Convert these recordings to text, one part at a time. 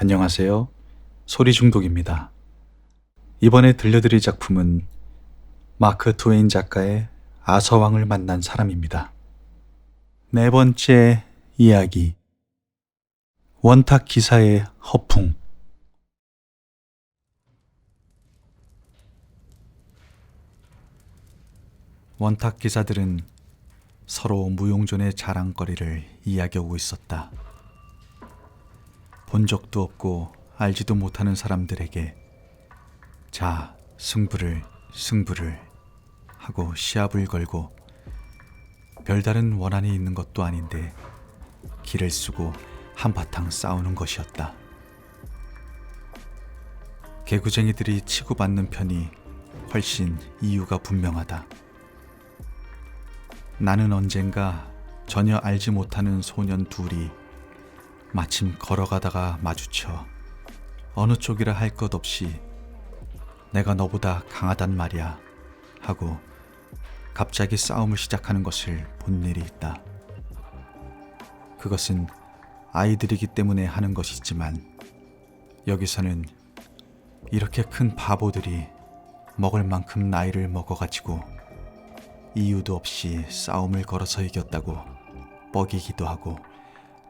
안녕하세요. 소리중독입니다. 이번에 들려드릴 작품은 마크 트웨인 작가의 아서왕을 만난 사람입니다. 네 번째 이야기. 원탁 기사의 허풍. 원탁 기사들은 서로 무용존의 자랑거리를 이야기하고 있었다. 본 적도 없고 알지도 못하는 사람들에게 자, 승부를 하고 시합을 걸고 별다른 원한이 있는 것도 아닌데 기를 쓰고 한바탕 싸우는 것이었다. 개구쟁이들이 치고받는 편이 훨씬 이유가 분명하다. 나는 언젠가 전혀 알지 못하는 소년 둘이 마침 걸어가다가 마주쳐 어느 쪽이라 할 것 없이 내가 너보다 강하단 말이야 하고 갑자기 싸움을 시작하는 것을 본 일이 있다. 그것은 아이들이기 때문에 하는 것이지만 여기서는 이렇게 큰 바보들이 먹을 만큼 나이를 먹어가지고 이유도 없이 싸움을 걸어서 이겼다고 뻐기기도 하고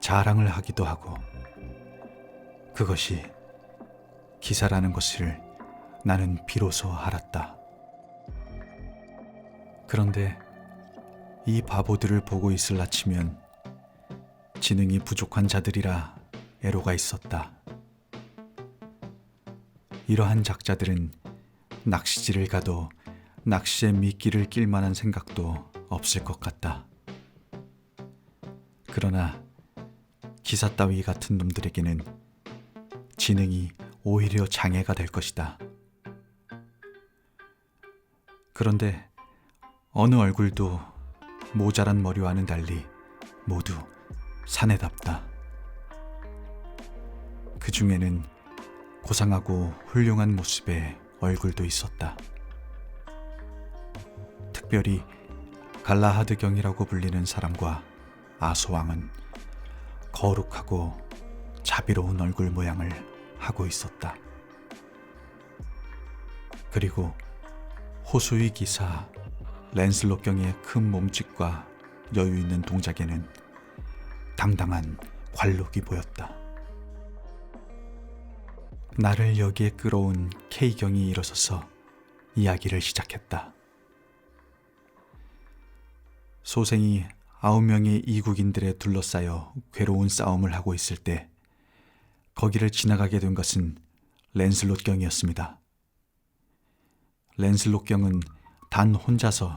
자랑을 하기도 하고, 그것이 기사라는 것을 나는 비로소 알았다. 그런데 이 바보들을 보고 있을라 치면 지능이 부족한 자들이라 애로가 있었다. 이러한 작자들은 낚시질을 가도 낚시에 미끼를 낄 만한 생각도 없을 것 같다. 그러나 기사 따위 같은 놈들에게는 지능이 오히려 장애가 될 것이다. 그런데 어느 얼굴도 모자란 머리와는 달리 모두 사내답다. 그 중에는 고상하고 훌륭한 모습의 얼굴도 있었다. 특별히 갈라하드 경이라고 불리는 사람과 아소왕은 거룩하고 자비로운 얼굴 모양을 하고 있었다. 그리고 호수의 기사 랜슬롯 경의 큰 몸집과 여유 있는 동작에는 당당한 관록이 보였다. 나를 여기에 끌어온 K 경이 일어서서 이야기를 시작했다. 소생이 9명의 이국인들에 둘러싸여 괴로운 싸움을 하고 있을 때 거기를 지나가게 된 것은 랜슬롯 경이었습니다. 랜슬롯 경은 단 혼자서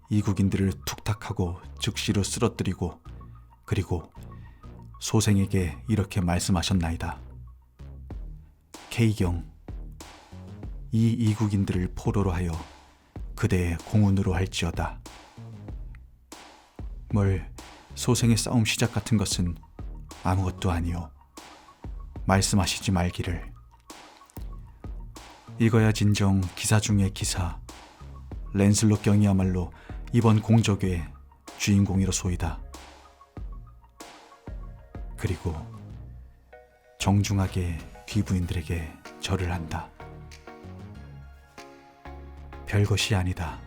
이국인들을 툭탁하고 즉시로 쓰러뜨리고 그리고 소생에게 이렇게 말씀하셨나이다. K경, 이 이국인들을 포로로 하여 그대의 공훈으로 할지어다. 뭘 소생의 싸움 시작 같은 것은 아무것도 아니오. 말씀하시지 말기를. 이거야 진정 기사 중의 기사. 랜슬롯 경이야말로 이번 공적의 주인공이로소이다. 그리고 정중하게 귀부인들에게 절을 한다. 별것이 아니다.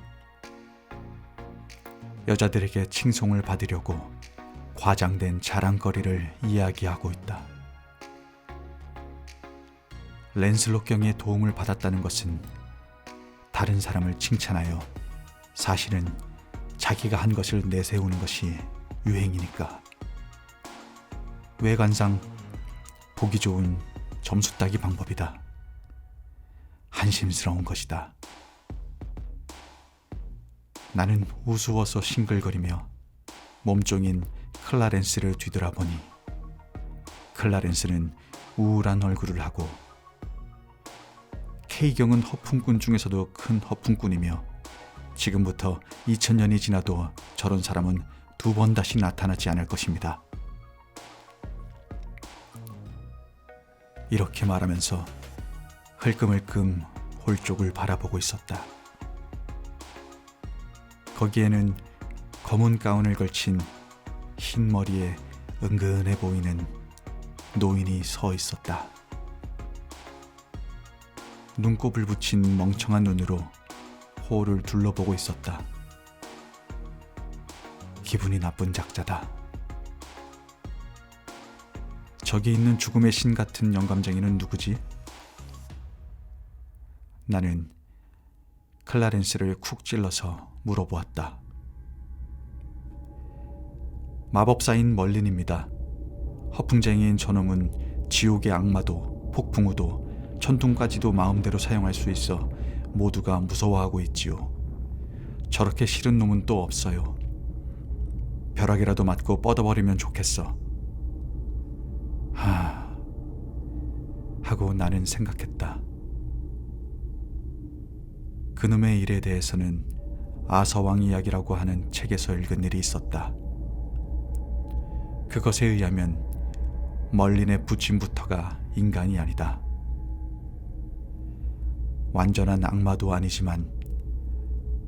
여자들에게 칭송을 받으려고 과장된 자랑거리를 이야기하고 있다. 랜슬롯 경의 도움을 받았다는 것은 다른 사람을 칭찬하여 사실은 자기가 한 것을 내세우는 것이 유행이니까. 외관상 보기 좋은 점수 따기 방법이다. 한심스러운 것이다. 나는 우스워서 싱글거리며 몸종인 클라렌스를 뒤돌아보니 클라렌스는 우울한 얼굴을 하고 K경은 허풍꾼 중에서도 큰 허풍꾼이며 지금부터 2000년이 지나도 저런 사람은 2번 다시 나타나지 않을 것입니다. 이렇게 말하면서 흘끔흘끔 홀 쪽을 바라보고 있었다. 거기에는 검은 가운을 걸친 흰 머리에 은근해 보이는 노인이 서 있었다. 눈곱을 붙인 멍청한 눈으로 호를 둘러보고 있었다. 기분이 나쁜 작자다. 저기 있는 죽음의 신 같은 영감쟁이는 누구지? 나는 클라렌스를 쿡 찔러서 물어보았다. 마법사인 멀린입니다. 허풍쟁이인 저놈은 지옥의 악마도 폭풍우도 천둥까지도 마음대로 사용할 수 있어 모두가 무서워하고 있지요. 저렇게 싫은 놈은 또 없어요. 벼락이라도 맞고 뻗어버리면 좋겠어. 하고 나는 생각했다. 그놈의 일에 대해서는 아서왕 이야기라고 하는 책에서 읽은 일이 있었다. 그것에 의하면 멀린의 부친부터가 인간이 아니다. 완전한 악마도 아니지만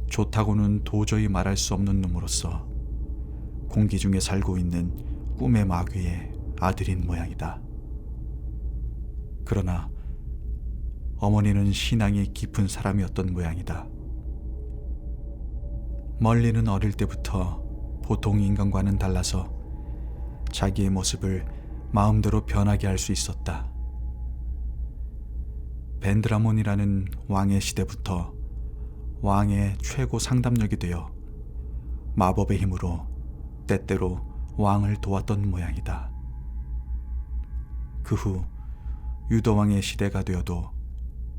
좋다고는 도저히 말할 수 없는 놈으로서 공기 중에 살고 있는 꿈의 마귀의 아들인 모양이다. 그러나 어머니는 신앙이 깊은 사람이었던 모양이다. 멀린은 어릴 때부터 보통 인간과는 달라서 자기의 모습을 마음대로 변하게 할 수 있었다. 벤드라몬이라는 왕의 시대부터 왕의 최고 상담력이 되어 마법의 힘으로 때때로 왕을 도왔던 모양이다. 그 후 유도왕의 시대가 되어도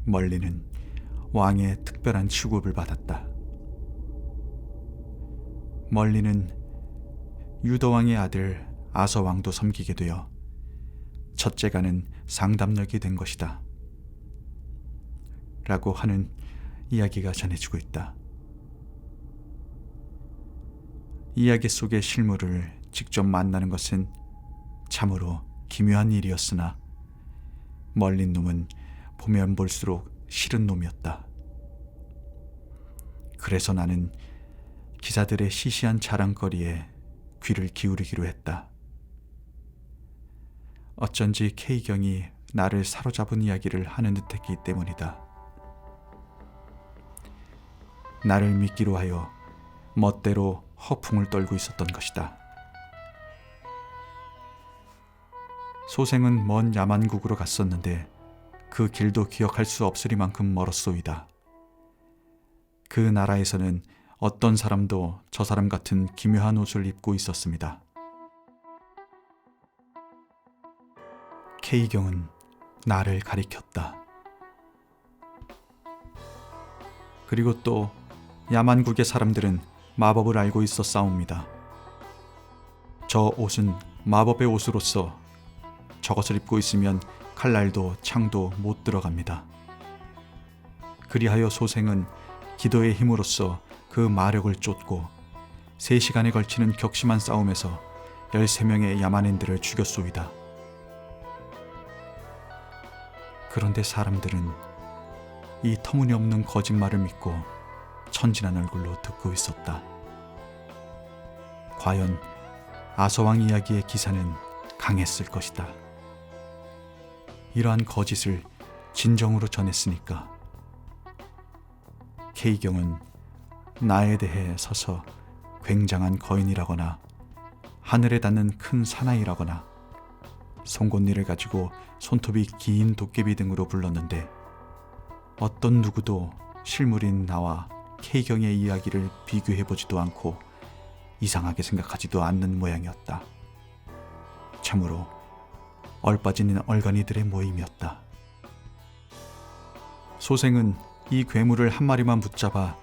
멀린은 왕의 특별한 취급을 받았다. 멀린은 유도왕의 아들 아서왕도 섬기게 되어 첫째가는 상담력이 된 것이다. 라고 하는 이야기가 전해지고 있다. 이야기 속의 실물을 직접 만나는 것은 참으로 기묘한 일이었으나 멀린 놈은 보면 볼수록 싫은 놈이었다. 그래서 나는 기사들의 시시한 자랑거리에 귀를 기울이기로 했다. 어쩐지 K경이 나를 사로잡은 이야기를 하는 듯했기 때문이다. 나를 믿기로 하여 멋대로 허풍을 떨고 있었던 것이다. 소생은 먼 야만국으로 갔었는데 그 길도 기억할 수 없으리만큼 멀었소이다. 그 나라에서는 어떤 사람도 저 사람 같은 기묘한 옷을 입고 있었습니다. K경은 나를 가리켰다. 그리고 또 야만국의 사람들은 마법을 알고 있어 싸웁니다. 저 옷은 마법의 옷으로서 저것을 입고 있으면 칼날도 창도 못 들어갑니다. 그리하여 소생은 기도의 힘으로써 그 마력을 쫓고 3시간에 걸치는 격심한 싸움에서 13명의 야만인들을 죽였소이다. 그런데 사람들은 이 터무니없는 거짓말을 믿고 천진한 얼굴로 듣고 있었다. 과연 아서왕 이야기의 기사는 강했을 것이다. 이러한 거짓을 진정으로 전했으니까. K경은 나에 대해 서서 굉장한 거인이라거나 하늘에 닿는 큰 사나이라거나 송곳니를 가지고 손톱이 긴 도깨비 등으로 불렀는데 어떤 누구도 실물인 나와 K경의 이야기를 비교해보지도 않고 이상하게 생각하지도 않는 모양이었다. 참으로 얼빠진 얼간이들의 모임이었다. 소생은 이 괴물을 한 마리만 붙잡아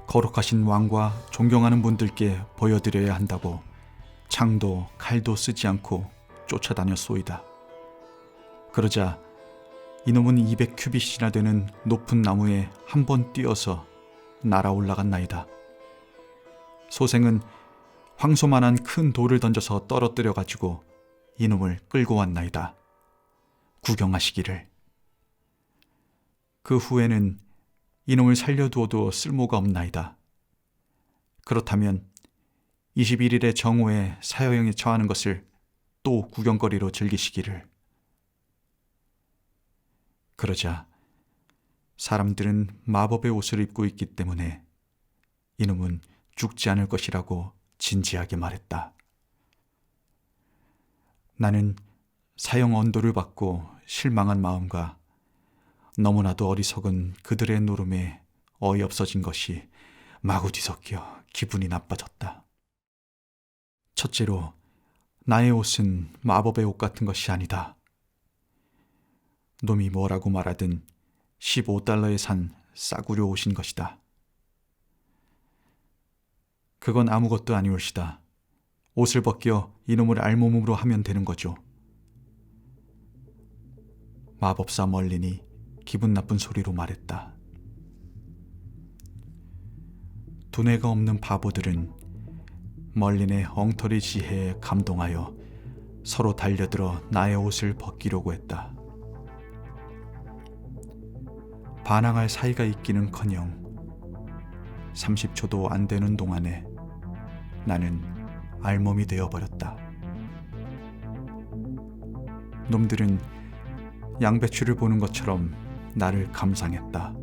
거룩하신 왕과 존경하는 분들께 보여드려야 한다고 창도 칼도 쓰지 않고 쫓아다녔소이다. 그러자 이놈은 200큐빗이나 되는 높은 나무에 한 번 뛰어서 날아 올라갔나이다. 소생은 황소만한 큰 돌을 던져서 떨어뜨려 가지고 이놈을 끌고 왔나이다. 구경하시기를. 그 후에는 이놈을 살려두어도 쓸모가 없나이다. 그렇다면 21일의 정오에 사형에 처하는 것을 또 구경거리로 즐기시기를. 그러자 사람들은 마법의 옷을 입고 있기 때문에 이놈은 죽지 않을 것이라고 진지하게 말했다. 나는 사형 언도를 받고 실망한 마음과 너무나도 어리석은 그들의 노름에 어이없어진 것이 마구 뒤섞여 기분이 나빠졌다. 첫째로, 나의 옷은 마법의 옷 같은 것이 아니다. 놈이 뭐라고 말하든 $15에 산 싸구려 옷인 것이다. 그건 아무것도 아니올시다. 옷을 벗겨 이놈을 알몸으로 하면 되는 거죠. 마법사 멀린이 기분 나쁜 소리로 말했다. 두뇌가 없는 바보들은 멀린의 엉터리 지혜에 감동하여 서로 달려들어 나의 옷을 벗기려고 했다. 반항할 사이가 있기는커녕 30초도 안 되는 동안에 나는 알몸이 되어버렸다. 놈들은 양배추를 보는 것처럼 나를 감상했다.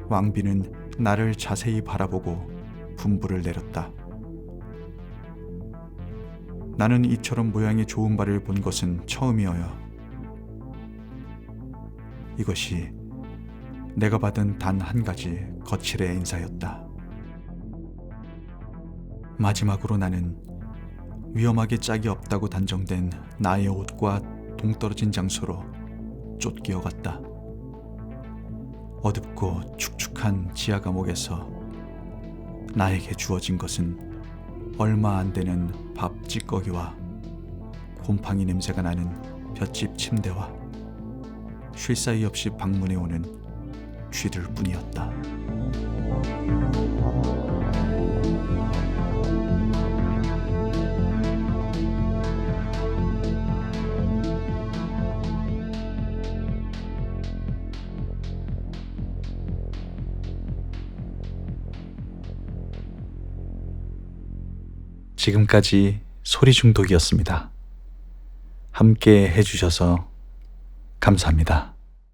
왕비는 나를 자세히 바라보고 분부를 내렸다. 나는 이처럼 모양이 좋은 발을 본 것은 처음이어요. 이것이 내가 받은 단 한 가지 거칠의 인사였다. 마지막으로 나는 위험하게 짝이 없다고 단정된 나의 옷과 동떨어진 장소로 쫓겨갔다. 어둡고 축축한 지하 감옥에서 나에게 주어진 것은 얼마 안 되는 밥 찌꺼기와 곰팡이 냄새가 나는 볏짚 침대와 쉴 사이 없이 방문해 오는 쥐들 뿐이었다. 지금까지 소리 중독이었습니다. 함께 해주셔서 감사합니다.